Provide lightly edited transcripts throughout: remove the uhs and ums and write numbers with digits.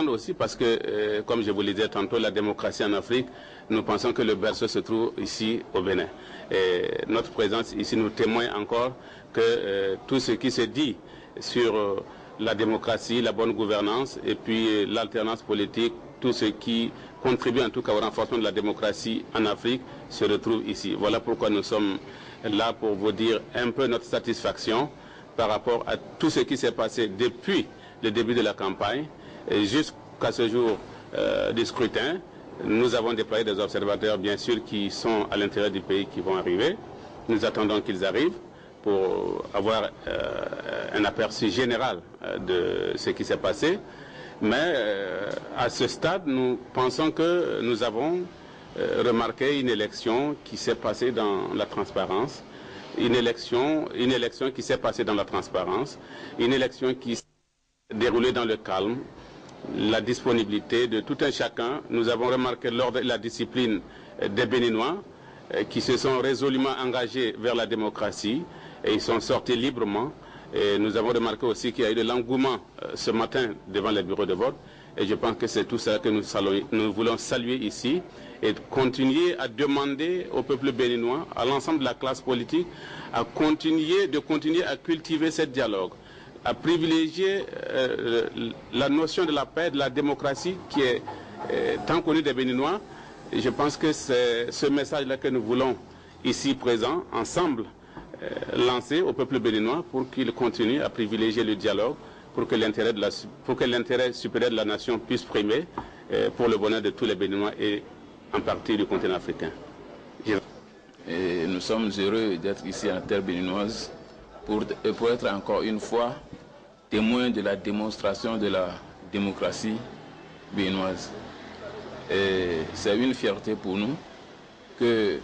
Aussi parce que, comme je vous le disais tantôt, la démocratie en Afrique, nous pensons que le berceau se trouve ici au Bénin. Et notre présence ici nous témoigne encore que tout ce qui se dit sur la démocratie, la bonne gouvernance et puis l'alternance politique, tout ce qui contribue en tout cas au renforcement de la démocratie en Afrique se retrouve ici. Voilà pourquoi nous sommes là pour vous dire un peu notre satisfaction par rapport à tout ce qui s'est passé depuis le début de la campagne jusqu'à ce jour du scrutin. Nous avons déployé des observateurs, bien sûr, qui sont à l'intérieur du pays, qui vont arriver. Nous attendons qu'ils arrivent pour avoir un aperçu général de ce qui s'est passé. Mais à ce stade, nous pensons que nous avons remarqué une élection qui s'est passée dans la transparence, une élection qui s'est passée dans la transparence, une élection qui s'est déroulée dans le calme, la disponibilité de tout un chacun. Nous avons remarqué l'ordre et la discipline des Béninois qui se sont résolument engagés vers la démocratie et ils sont sortis librement. Et nous avons remarqué aussi qu'il y a eu de l'engouement ce matin devant les bureaux de vote. Et je pense que c'est tout ça que nous voulons saluer ici et continuer à demander au peuple béninois, à l'ensemble de la classe politique, de continuer à cultiver ce dialogue, à privilégier la notion de la paix, de la démocratie qui est tant connue des Béninois. Et je pense que c'est ce message-là que nous voulons ici présent, ensemble, lancer au peuple béninois pour qu'il continue à privilégier le dialogue, pour que l'intérêt supérieur de la nation puisse primer pour le bonheur de tous les Béninois et en partie du continent africain. Et nous sommes heureux d'être ici en terre béninoise pour être encore une fois témoins de la démonstration de la démocratie béninoise. C'est une fierté pour nous que,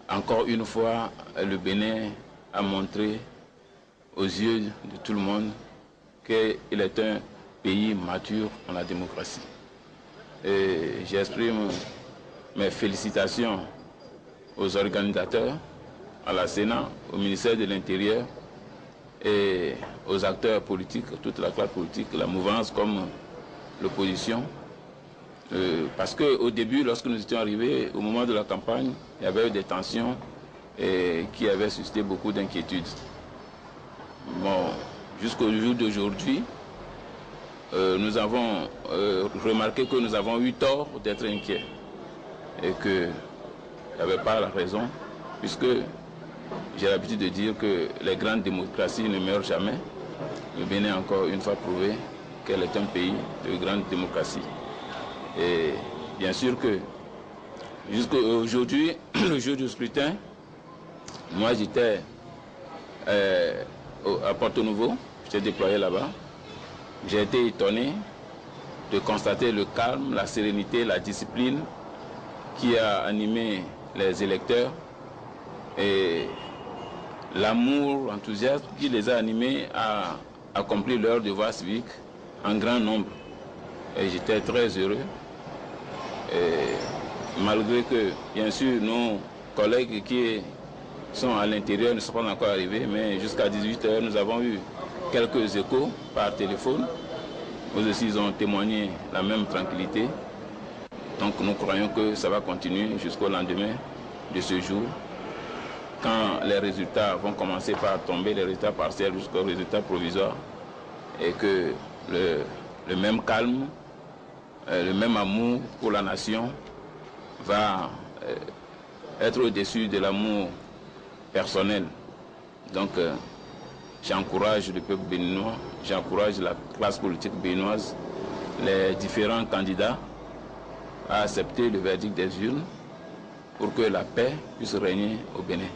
encore une fois, le Bénin a montré aux yeux de tout le monde qu'il est un pays mature en la démocratie. Et j'exprime mes félicitations aux organisateurs, à la Sénat, au ministère de l'Intérieur et aux acteurs politiques, toute la classe politique, la mouvance comme l'opposition. Parce qu'au début, lorsque nous étions arrivés, au moment de la campagne, il y avait eu des tensions qui avaient suscité beaucoup d'inquiétudes. Bon, jusqu'au jour d'aujourd'hui, nous avons remarqué que nous avons eu tort d'être inquiets et qu'il n'y avait pas la raison, puisque j'ai l'habitude de dire que les grandes démocraties ne meurent jamais. Le Bénin a encore une fois prouvé qu'elle est un pays de grande démocratie. Et bien sûr que jusqu'à aujourd'hui, le jour du scrutin, moi j'étais à Porto Nouveau, j'étais déployé là-bas. J'ai été étonné de constater le calme, la sérénité, la discipline qui a animé les électeurs et l'amour, l'enthousiasme qui les a animés à accomplir leur devoir civique en grand nombre. Et j'étais très heureux. Et malgré que, bien sûr, nos collègues qui sont à l'intérieur ne sont pas encore arrivés, mais jusqu'à 18 h, nous avons eu quelques échos par téléphone. Eux aussi, ils ont témoigné la même tranquillité. Donc nous croyons que ça va continuer jusqu'au lendemain de ce jour, quand les résultats vont commencer par tomber, les résultats partiels jusqu'aux résultats provisoires, et que le même calme, le même amour pour la nation va être au-dessus de l'amour personnel. Donc j'encourage le peuple béninois, j'encourage la classe politique béninoise, les différents candidats à accepter le verdict des urnes pour que la paix puisse régner au Bénin.